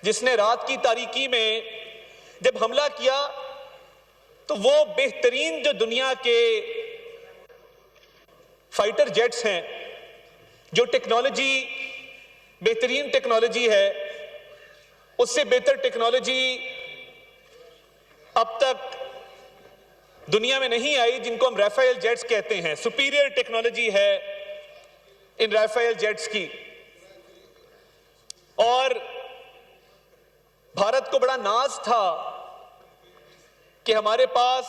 جس نے رات کی تاریکی میں جب حملہ کیا تو وہ بہترین جو دنیا کے فائٹر جیٹس ہیں، جو ٹیکنالوجی بہترین ٹیکنالوجی ہے، اس سے بہتر ٹیکنالوجی اب تک دنیا میں نہیں آئی، جن کو ہم رافیل جیٹس کہتے ہیں. سپیریئر ٹیکنالوجی ہے ان رافیل جیٹس کی. اور بھارت کو بڑا ناز تھا کہ ہمارے پاس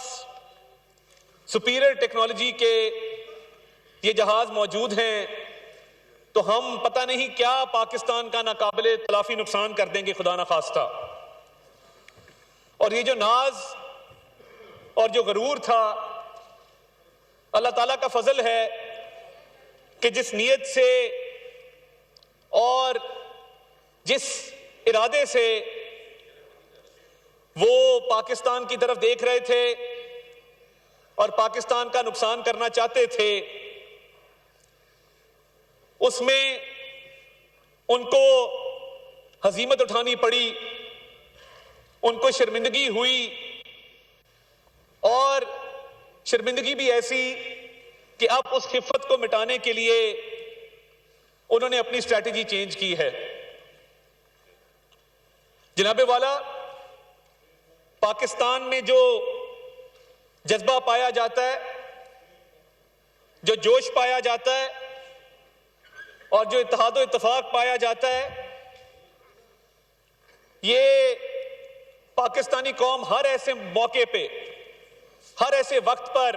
سپیریئر ٹیکنالوجی کے یہ جہاز موجود ہیں، تو ہم پتہ نہیں کیا پاکستان کا ناقابل تلافی نقصان کر دیں گے خدا نخواستہ. اور یہ جو ناز اور جو غرور تھا، اللہ تعالیٰ کا فضل ہے کہ جس نیت سے اور جس ارادے سے وہ پاکستان کی طرف دیکھ رہے تھے اور پاکستان کا نقصان کرنا چاہتے تھے، اس میں ان کو ہزیمت اٹھانی پڑی، ان کو شرمندگی ہوئی، اور شرمندگی بھی ایسی کہ اب اس خفت کو مٹانے کے لیے انہوں نے اپنی اسٹریٹجی چینج کی ہے. جناب والا، پاکستان میں جو جذبہ پایا جاتا ہے، جو جوش پایا جاتا ہے، اور جو اتحاد و اتفاق پایا جاتا ہے، یہ پاکستانی قوم ہر ایسے موقع پہ، ہر ایسے وقت پر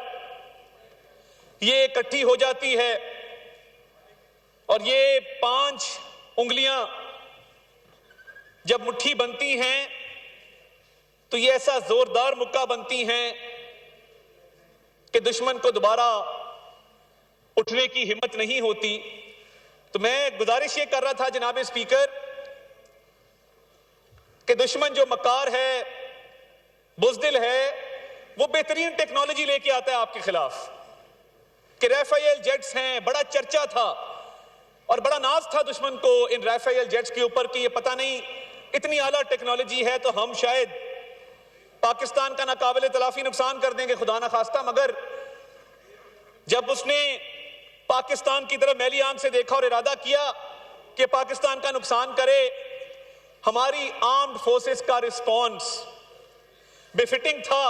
یہ اکٹھی ہو جاتی ہے، اور یہ 5 انگلیاں جب مٹھی بنتی ہیں تو یہ ایسا زوردار مکہ بنتی ہیں کہ دشمن کو دوبارہ اٹھنے کی ہمت نہیں ہوتی. تو میں گزارش یہ کر رہا تھا جناب اسپیکر کہ دشمن جو مکار ہے، بزدل ہے، وہ بہترین ٹیکنالوجی لے کے آتا ہے آپ کے خلاف. کہ رافیل جیٹس ہیں، بڑا چرچا تھا اور بڑا ناز تھا دشمن کو ان رافیل جیٹس کے اوپر کہ یہ پتہ نہیں اتنی اعلیٰ ٹیکنالوجی ہے تو ہم شاید پاکستان کا ناقابل تلافی نقصان کر دیں گے خدا نخواستہ. مگر جب اس نے پاکستان کی طرف میلی آنکھ سے دیکھا اور ارادہ کیا کہ پاکستان کا نقصان کرے، ہماری آرمڈ فورسز کا رسپانس بے فٹنگ تھا.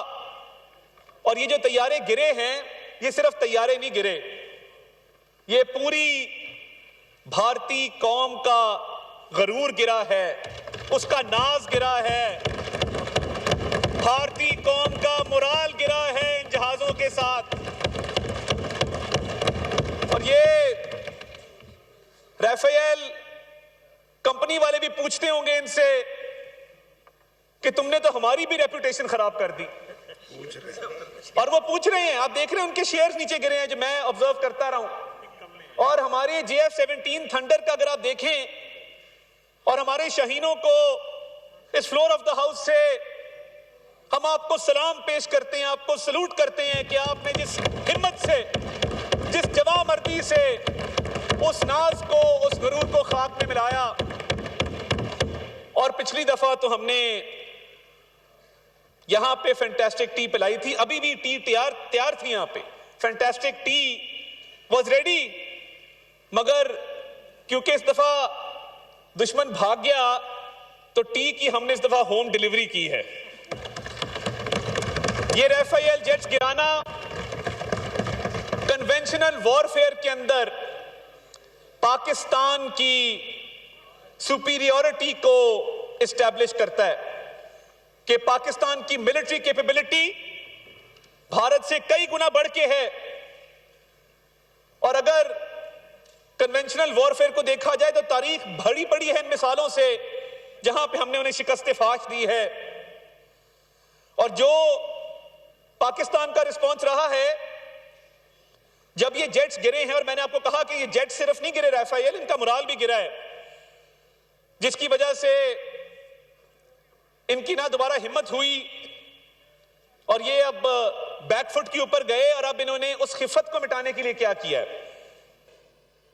اور یہ جو طیارے گرے ہیں، یہ صرف طیارے نہیں گرے، یہ پوری بھارتی قوم کا غرور گرا ہے، اس کا ناز گرا ہے، بھارتی قوم کا مورال گرا ہے ان جہازوں کے ساتھ. اور یہ رافیل کمپنی والے بھی پوچھتے ہوں گے ان سے کہ تم نے تو ہماری بھی ریپوٹیشن خراب کر دی. اور وہ پوچھ رہے ہیں، آپ دیکھ رہے ہیں ان کے شیئرز نیچے گرے ہیں جو میں آبزرو کرتا رہا ہوں. اور ہمارے JF-17 تھنڈر کا اگر آپ دیکھیں اور ہمارے شاہینوں کو اس فلور آف دا ہاؤس سے ہم آپ کو سلام پیش کرتے ہیں، آپ کو سلوٹ کرتے ہیں کہ آپ نے جس ہمت سے، جس جواں مردی سے اس ناز کو، اس غرور کو خاک میں ملایا. اور پچھلی دفعہ تو ہم نے یہاں پہ فینٹاسٹک ٹی پلائی تھی، ابھی بھی ٹی تیار تھی یہاں پہ، فینٹاسٹک ٹی واز ریڈی. مگر کیونکہ اس دفعہ دشمن بھاگ گیا تو ٹی کی ہم نے اس دفعہ ہوم ڈیلیوری کی ہے. یہ رافیل جیٹس گرانا کنونشنل وارفیئر کے اندر پاکستان کی سپیریورٹی کو اسٹیبلش کرتا ہے کہ پاکستان کی ملٹری کیپیبلٹی بھارت سے کئی گنا بڑھ کے ہے. اور اگر کنونشنل وارفیئر کو دیکھا جائے تو تاریخ بھری پڑی ہے ان مثالوں سے جہاں پہ ہم نے انہیں شکست فاش دی ہے. اور جو پاکستان کا رسپانس رہا ہے جب یہ جیٹس گرے ہیں، اور میں نے آپ کو کہا کہ یہ جیٹ صرف نہیں گرے رافیل، ان کا مورال بھی گرا ہے، جس کی وجہ سے ان کی نہ دوبارہ ہمت ہوئی اور یہ اب بیک فٹ کے اوپر گئے. اور اب انہوں نے اس خفت کو مٹانے کے لیے کیا کیا ہے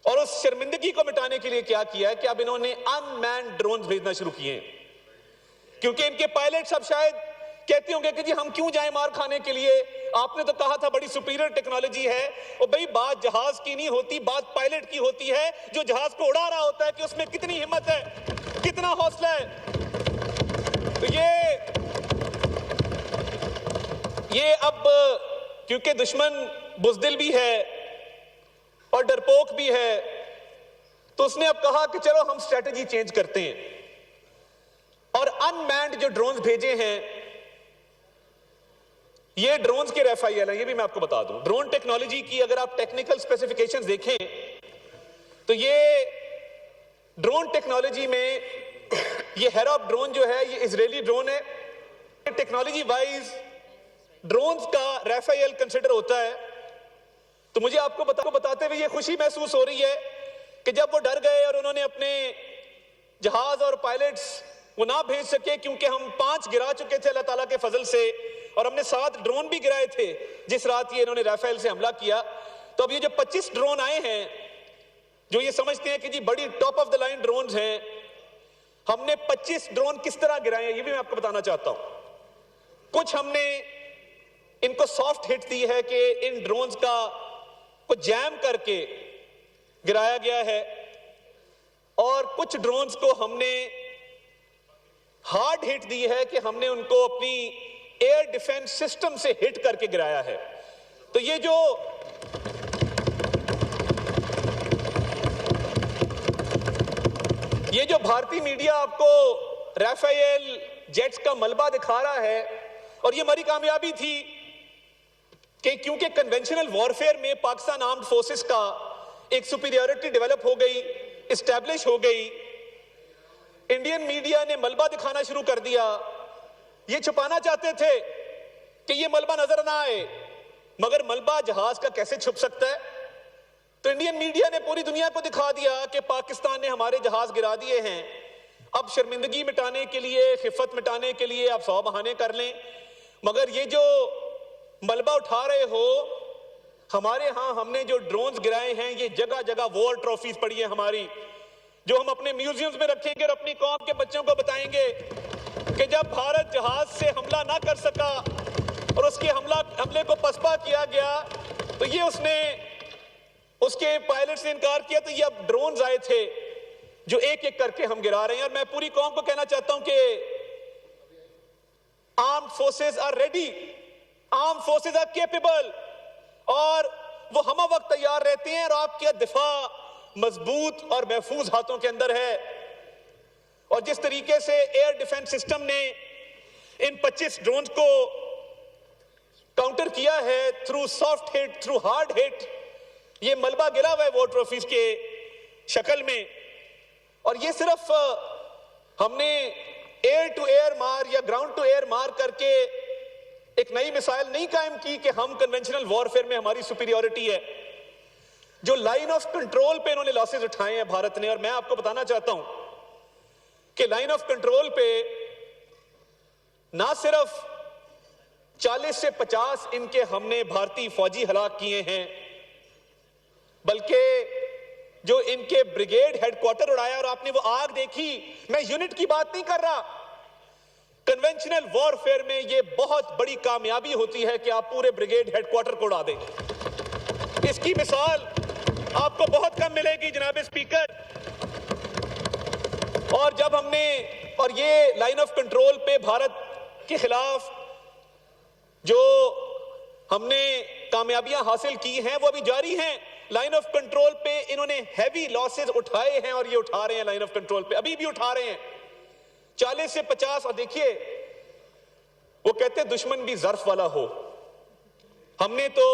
اور اس شرمندگی کو مٹانے کے لیے کیا کیا ہے کہ اب انہوں نے ان مینڈ ڈرونز بھیجنا شروع کیے ہیں. کیونکہ ان کے پائلٹس اب شاید کہتے ہوں گے کہ جی ہم کیوں جائیں مار کھانے کے لیے، آپ نے تو کہا تھا بڑی سپیریئر ٹیکنالوجی ہے. اور بھئی بات جہاز کی نہیں ہوتی، بات پائلٹ کی ہوتی ہے جو جہاز کو اڑا رہا ہوتا ہے کہ اس میں کتنی ہمت ہے، کتنا حوصلہ ہے. تو یہ اب کیونکہ دشمن بزدل بھی ہے اور ڈرپوک بھی ہے، تو اس نے اب کہا کہ چلو ہم اسٹریٹجی چینج کرتے ہیں اور ان مینڈ جو ڈرونز بھیجے ہیں، یہ ڈرونز کے ریفائل ہیں. یہ بھی میں آپ کو بتا دوں، ڈرون ٹیکنالوجی کی اگر آپ ٹیکنیکل اسپیسیفیکیشنز دیکھیں تو یہ ڈرون ٹیکنالوجی میں یہ ہیراب ڈرون جو ہے یہ اسرائیلی ڈرون ہے. ٹیکنالوجی وائز ڈرونز کا ریفائل کنسیڈر ہوتا ہے. تو مجھے آپ کو بتاتے ہوئے یہ خوشی محسوس ہو رہی ہے کہ جب وہ ڈر گئے اور انہوں نے اپنے جہاز اور پائلٹس وہ نہ بھیج سکے، کیونکہ ہم 5 گرا چکے تھے اللہ تعالیٰ کے فضل سے، اور ہم نے 7 ڈرون بھی گرائے تھے جس رات یہ انہوں نے رافیل سے حملہ کیا. تو اب یہ جو 25 ڈرون آئے ہیں جو یہ سمجھتے ہیں کہ جی بڑی top of the line drones ہیں، ہم نے 25 ڈرون کس طرح گرائے ہیں یہ بھی میں آپ کو بتانا چاہتا ہوں. کچھ ہم نے ان کو سافٹ ہٹ دی ہے کہ ان ڈرونز کا کو جیم کر کے گرایا گیا ہے، اور کچھ ڈرونز کو ہم نے ہارڈ ہٹ دی ہے کہ ہم نے ان کو اپنی ایئر ڈیفنس سسٹم سے ہٹ کر کے گرایا ہے. تو یہ جو بھارتی میڈیا آپ کو رافیل جیٹس کا ملبہ دکھا رہا ہے، اور یہ ہماری کامیابی تھی کہ کیونکہ کنونشنل وارفیئر میں پاکستان آرمڈ فورسز کا ایک سپیریورٹی ڈیولپ ہو گئی، اسٹیبلش ہو گئی، انڈین میڈیا نے ملبہ دکھانا شروع کر دیا. یہ چھپانا چاہتے تھے کہ یہ ملبہ نظر نہ آئے، مگر ملبہ جہاز کا کیسے چھپ سکتا ہے؟ تو انڈین میڈیا نے پوری دنیا کو دکھا دیا کہ پاکستان نے ہمارے جہاز گرا دیے ہیں. اب شرمندگی مٹانے کے لیے، خفت مٹانے کے لیے آپ 100 بہانے کر لیں، مگر یہ جو ملبہ اٹھا رہے ہو، ہمارے ہاں ہم نے جو ڈرونز گرائے ہیں یہ جگہ جگہ وار ٹرافیز پڑی ہیں ہماری، جو ہم اپنے میوزیمز میں رکھیں گے اور اپنی قوم کے بچوں کو بتائیں گے کہ جب بھارت جہاز سے حملہ نہ کر سکا اور اس کے حملے کو پسپا کیا گیا تو یہ اس کے پائلٹس نے انکار کیا، تو یہ اب ڈرونز آئے تھے جو ایک ایک کر کے ہم گرا رہے ہیں. اور میں پوری قوم کو کہنا چاہتا ہوں کہ armed forces are ready, armed forces are capable, اور وہ ہمہ وقت تیار رہتے ہیں، اور آپ کے دفاع مضبوط اور محفوظ ہاتھوں کے اندر ہے. اور جس طریقے سے ایئر ڈیفنس سسٹم نے ان 25 ڈرونز کو کاؤنٹر کیا ہے تھرو سافٹ ہٹ، تھرو ہارڈ ہٹ، یہ ملبہ گرا ہوا ہے وار ٹرافیز کے شکل میں. اور یہ صرف ہم نے ایئر ٹو ایئر مار یا گراؤنڈ ٹو ایئر مار کر کے ایک نئی مثال نہیں قائم کی کہ ہم کنونشنل وارفیئر میں ہماری سپیریورٹی ہے. جو لائن آف کنٹرول پہ انہوں نے لاسز اٹھائے ہیں بھارت نے، اور میں آپ کو بتانا چاہتا ہوں کہ لائن آف کنٹرول پہ نہ صرف 40 سے 50 ان کے ہم نے بھارتی فوجی ہلاک کیے ہیں، بلکہ جو ان کے بریگیڈ ہیڈ کوارٹر اڑایا، اور آپ نے وہ آگ دیکھی، میں یونٹ کی بات نہیں کر رہا، کنونشنل وارفیئر میں یہ بہت بڑی کامیابی ہوتی ہے کہ آپ پورے بریگیڈ ہیڈ کوارٹر کو اڑا دیں. اس کی مثال آپ کو بہت کم ملے گی جناب اسپیکر. اور جب ہم نے، اور یہ لائن آف کنٹرول پہ بھارت کے خلاف جو ہم نے کامیابیاں حاصل کی ہیں وہ ابھی جاری ہیں. لائن آف کنٹرول پہ انہوں نے ہیوی لاسز اٹھائے ہیں، اور یہ اٹھا رہے ہیں لائن آف کنٹرول پہ، ابھی بھی اٹھا رہے ہیں 40 سے 50. اور دیکھیے وہ کہتے ہیں دشمن بھی ظرف والا ہو، ہم نے تو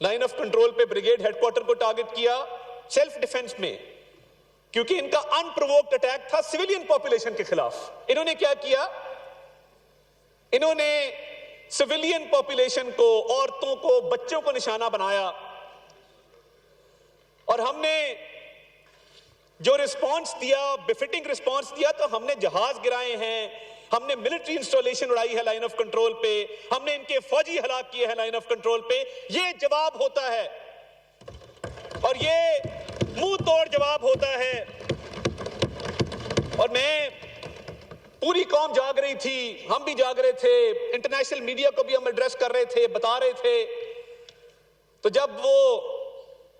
لائن آف کنٹرول پہ بریگیڈ ہیڈ کوارٹر کو ٹارگٹ کیا سیلف ڈیفنس میں، کیونکہ ان کا ان پرووکڈ اٹیک تھا سویلین پاپولیشن کے خلاف. انہوں نے کیا کیا؟ انہوں نے سویلین پاپولیشن کو، عورتوں کو، بچوں کو نشانہ بنایا، اور ہم نے جو رسپانس دیا، بفٹنگ رسپانس دیا، تو ہم نے جہاز گرائے ہیں، ہم نے ملٹری انسٹالیشن اڑائی ہے لائن آف کنٹرول پہ، ہم نے ان کے فوجی ہلاک کیے ہیں لائن آف کنٹرول پہ. یہ جواب ہوتا ہے، اور یہ منہ توڑ جواب ہوتا ہے. اور میں پوری قوم جاگ رہی تھی, ہم بھی جاگ رہے تھے, انٹرنیشنل میڈیا کو بھی ہم ایڈریس کر رہے تھے, بتا رہے تھے. تو جب وہ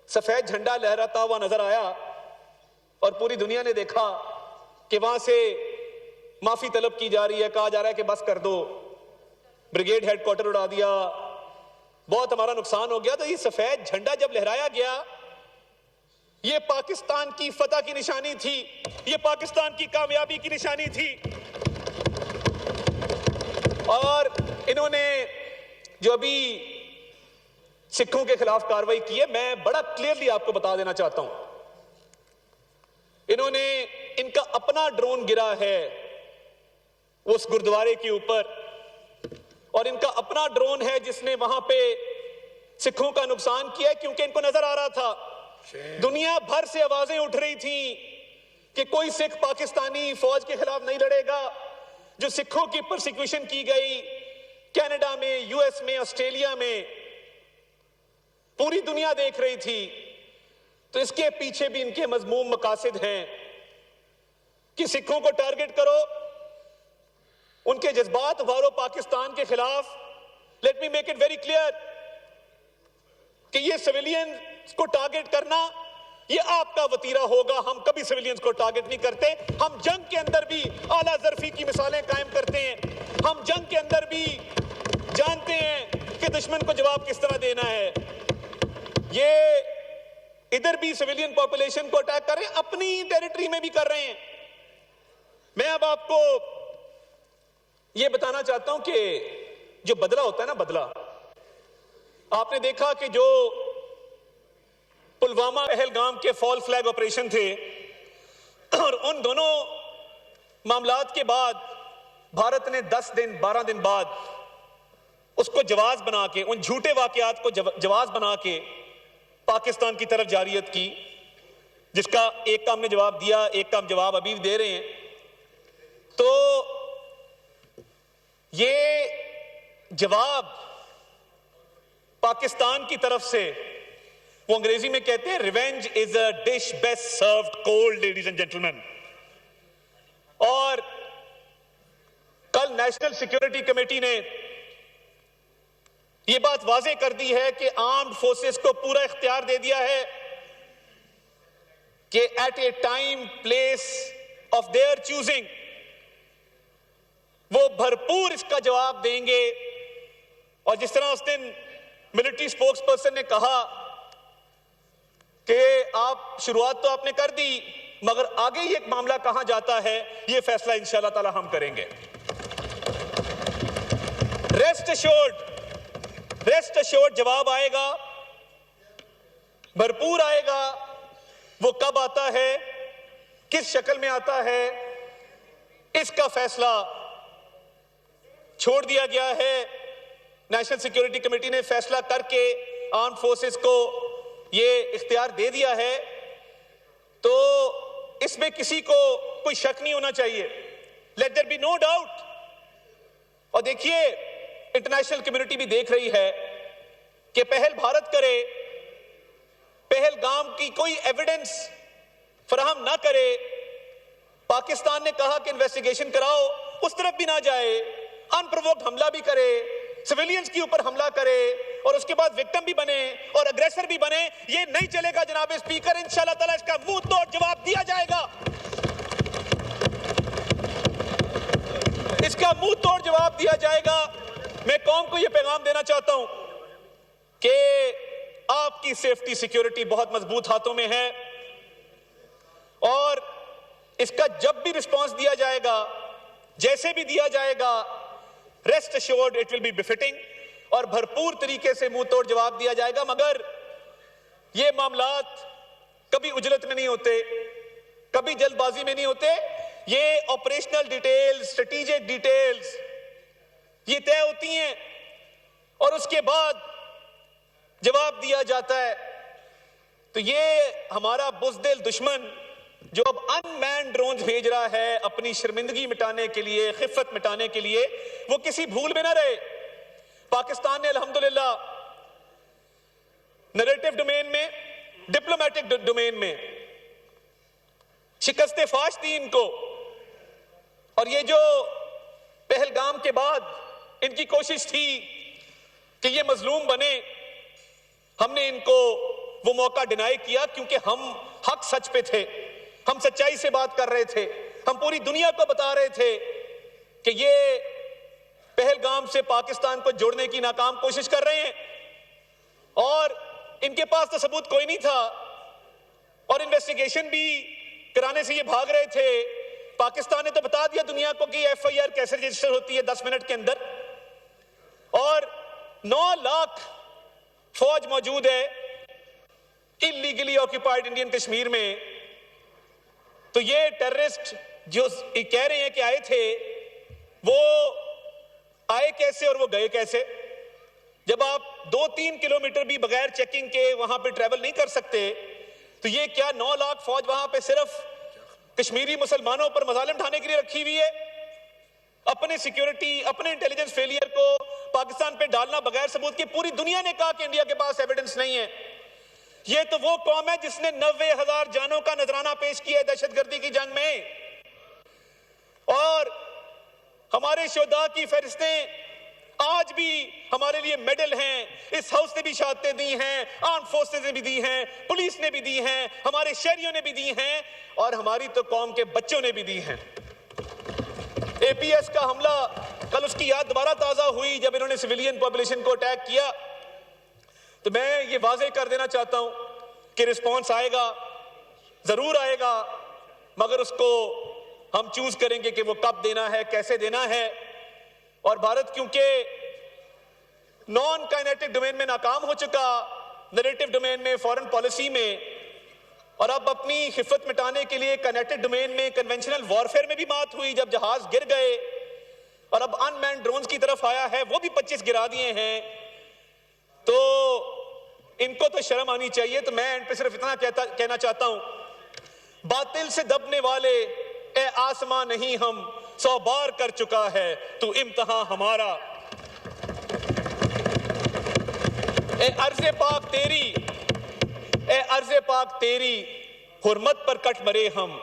سفید جھنڈا لہراتا ہوا نظر آیا اور پوری دنیا نے دیکھا کہ وہاں سے معافی طلب کی جا رہی ہے, کہا جا رہا ہے کہ بس کر دو, بریگیڈ ہیڈ کوارٹر اڑا دیا, بہت ہمارا نقصان ہو گیا, تو یہ سفید جھنڈا جب لہرایا گیا, یہ پاکستان کی فتح کی نشانی تھی, یہ پاکستان کی کامیابی کی نشانی تھی. اور انہوں نے جو ابھی سکھوں کے خلاف کارروائی کی ہے, میں بڑا کلیئرلی آپ کو بتا دینا چاہتا ہوں, انہوں نے ان کا اپنا ڈرون گرا ہے اس گردوارے کے اوپر, اور ان کا اپنا ڈرون ہے جس نے وہاں پہ سکھوں کا نقصان کیا ہے, کیونکہ ان کو نظر آ رہا تھا دنیا بھر سے آوازیں اٹھ رہی تھیں کہ کوئی سکھ پاکستانی فوج کے خلاف نہیں لڑے گا. جو سکھوں کی پرسیکیوشن کی گئی کینیڈا میں, یو ایس میں, آسٹریلیا میں, پوری دنیا دیکھ رہی تھی. تو اس کے پیچھے بھی ان کے مذموم مقاصد ہیں کہ سکھوں کو ٹارگٹ کرو, ان کے جذبات ابھارو پاکستان کے خلاف. Let me make it very clear کہ یہ سویلینز کو ٹارگٹ کرنا یہ آپ کا وتیرہ ہوگا, ہم کبھی سویلینز کو ٹارگٹ نہیں کرتے. ہم جنگ کے اندر بھی اعلیٰ ظرفی کی مثالیں قائم کرتے ہیں, ہم جنگ کے اندر بھی جانتے ہیں کہ دشمن کو جواب کس طرح دینا ہے. یہ ادھر بھی سویلین پاپولیشن کو اٹیک کر رہے ہیں, اپنی ٹیریٹری میں بھی کر رہے ہیں. میں اب آپ کو یہ بتانا چاہتا ہوں کہ جو بدلہ ہوتا ہے نا, بدلہ, آپ نے دیکھا کہ جو پلوامہ پہلگام کے فال فلیگ آپریشن تھے, اور ان دونوں معاملات کے بعد بھارت نے 10 دن 12 دن بعد اس کو جواز بنا کے, ان جھوٹے واقعات کو جواز بنا کے پاکستان کی طرف جاریت کی, جس کا ایک کا ہم نے جواب دیا, ایک کا ہم جواب ابھی دے رہے ہیں. تو یہ جواب پاکستان کی طرف سے, وہ انگریزی میں کہتے ہیں revenge is a dish best served cold, ladies and gentlemen. اور کل نیشنل سیکیورٹی کمیٹی نے یہ بات واضح کر دی ہے کہ آرمڈ فورسز کو پورا اختیار دے دیا ہے کہ at a time place of their choosing وہ بھرپور اس کا جواب دیں گے. اور جس طرح اس دن ملٹری سپوکس پرسن نے کہا کہ آپ شروعات تو آپ نے کر دی, مگر آگے یہ ایک معاملہ کہاں جاتا ہے یہ فیصلہ انشاءاللہ تعالی ہم کریں گے. ریسٹ ایشورڈ جواب آئے گا, بھرپور آئے گا. وہ کب آتا ہے, کس شکل میں آتا ہے, اس کا فیصلہ چھوڑ دیا گیا ہے. نیشنل سیکیورٹی کمیٹی نے فیصلہ کر کے آرمڈ فورسز کو یہ اختیار دے دیا ہے, تو اس میں کسی کو کوئی شک نہیں ہونا چاہیے. Let there be no doubt. اور دیکھیے انٹرنیشنل کمیونٹی بھی دیکھ رہی ہے کہ پہل بھارت کرے, پہلگام کی کوئی ایویڈنس فراہم نہ کرے. پاکستان نے کہا کہ انویسٹیگیشن کراؤ, اس طرف بھی نہ جائے, ان پرووکڈ حملہ بھی کرے, سویلینز کی اوپر حملہ کرے, اور اس کے بعد وکٹم بھی بنے اور اگریسر بھی بنے. یہ نہیں چلے گا جناب اسپیکر, انشاءاللہ تعالی اس کا منہ توڑ جواب دیا جائے گا, اس کا منہ توڑ جواب دیا جائے گا. میں قوم کو یہ پیغام دینا چاہتا ہوں کہ آپ کی سیفٹی سیکیورٹی بہت مضبوط ہاتھوں میں ہے, اور اس کا جب بھی رسپانس دیا جائے گا, جیسے بھی دیا جائے گا, rest assured it will be befitting, اور بھرپور طریقے سے منہ توڑ جواب دیا جائے گا. مگر یہ معاملات کبھی اجلت میں نہیں ہوتے, کبھی جلد بازی میں نہیں ہوتے. یہ آپریشنل ڈیٹیلز, اسٹریٹجک ڈیٹیلز یہ طے ہوتی ہیں, اور اس کے بعد جواب دیا جاتا ہے. تو یہ ہمارا بزدل دشمن جو اب ان مین ڈرونز بھیج رہا ہے اپنی شرمندگی مٹانے کے لیے, خفت مٹانے کے لیے, وہ کسی بھول میں نہ رہے. پاکستان نے الحمدللہ نریٹو ڈومین میں, ڈپلومیٹک ڈومین میں شکست فاش دی ان کو, اور یہ جو پہلگام کے بعد ان کی کوشش تھی کہ یہ مظلوم بنے، ہم نے ان کو وہ موقع ڈینائی کیا کیونکہ ہم حق سچ پہ تھے، ہم سچائی سے بات کر رہے تھے، ہم پوری دنیا کو بتا رہے تھے کہ یہ پہلگام سے پاکستان کو جوڑنے کی ناکام کوشش کر رہے ہیں، اور ان کے پاس تو ثبوت کوئی نہیں تھا اور انویسٹیگیشن بھی کرانے سے یہ بھاگ رہے تھے۔ پاکستان نے تو بتا دیا دنیا کو کہ ایف آئی آر کیسے رجسٹر ہوتی ہے 10 منٹ کے اندر، اور 9 لاکھ فوج موجود ہے انلیگلی آکیپائڈ انڈین کشمیر میں۔ تو یہ ٹیررسٹ جو کہہ رہے ہیں کہ آئے تھے، وہ آئے کیسے اور وہ گئے کیسے؟ جب آپ 2-3 کلومیٹر بھی بغیر چیکنگ کے وہاں پہ ٹریول نہیں کر سکتے تو یہ کیا 9 لاکھ فوج وہاں پہ صرف کشمیری مسلمانوں پر مظالم ڈھانے کے لیے رکھی ہوئی ہے؟ اپنے سیکیورٹی، اپنے انٹیلیجنس فیلئر کو پاکستان پہ ڈالنا بغیر ثبوت کے۔ پوری دنیا نے کہا کہ انڈیا کے پاس ایویڈنس نہیں ہے۔ یہ تو وہ قوم ہے جس نے 90,000 جانوں کا نذرانہ پیش کیا ہے دہشت گردی کی جنگ میں، اور ہمارے شہداء کی فہرستیں آج بھی ہمارے لیے میڈل ہیں۔ اس ہاؤس نے بھی شہادتیں دی ہیں، آرم فورسز نے بھی دی ہیں، پولیس نے بھی دی ہیں، ہمارے شہریوں نے بھی دی ہیں، اور ہماری تو قوم کے بچوں نے بھی دی ہیں۔ اے پی ایس کا حملہ، کل اس کی یاد دوبارہ تازہ ہوئی جب انہوں نے سویلین پاپولیشن کو اٹیک کیا۔ تو میں یہ واضح کر دینا چاہتا ہوں کہ رسپانس آئے گا، ضرور آئے گا، مگر اس کو ہم چوز کریں گے کہ وہ کب دینا ہے، کیسے دینا ہے۔ اور بھارت کیونکہ نان کائنیٹک ڈومین میں ناکام ہو چکا، نیریٹو ڈومین میں، فورن پالیسی میں، اور اب اپنی خفت مٹانے کے لیے کائنیٹک ڈومین میں، کنونشنل وارفیئر میں بھی بات ہوئی جب جہاز گر گئے، اور اب ان مینڈ ڈرونز کی طرف آیا ہے، وہ بھی 25 گرا دیے ہیں۔ تو ان کو تو شرم آنی چاہیے۔ تو میں ان پہ صرف اتنا کہنا چاہتا ہوں، باطل سے دبنے والے اے آسمان نہیں ہم 100 بار کر چکا ہے تو امتحان ہمارا، اے ارض پاک تیری، اے ارض پاک تیری حرمت پر کٹ مرے ہم،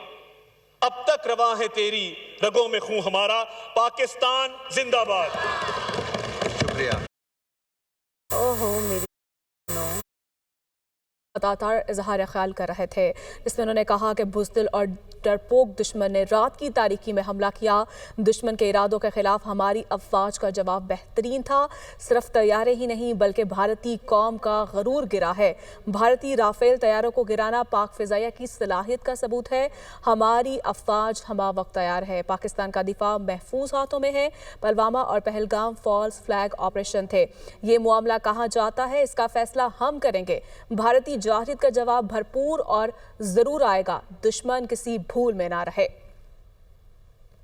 اب تک رواں ہے تیری رگوں میں خون ہمارا۔ پاکستان زندہ باد۔ شکریہ۔ لگاتار اظہار خیال کر رہے تھے، جس میں انہوں نے کہا کہ بزدل اور ڈرپوک دشمن نے رات کی تاریکی میں حملہ کیا۔ دشمن کے ارادوں کے خلاف ہماری افواج کا جواب بہترین تھا۔ صرف طیارے ہی نہیں بلکہ بھارتی قوم کا غرور گرا ہے۔ بھارتی رافیل طیاروں کو گرانا پاک فضائیہ کی صلاحیت کا ثبوت ہے۔ ہماری افواج ہمہ وقت تیار ہے۔ پاکستان کا دفاع محفوظ ہاتھوں میں ہے۔ پلوامہ اور پہلگام فالس فلیگ آپریشن تھے۔ یہ معاملہ کہاں جاتا ہے اس کا فیصلہ ہم کریں گے۔ بھارتی جارحیت کا جواب بھرپور اور ضرور آئے گا۔ دشمن کسی بھول میں نہ رہے۔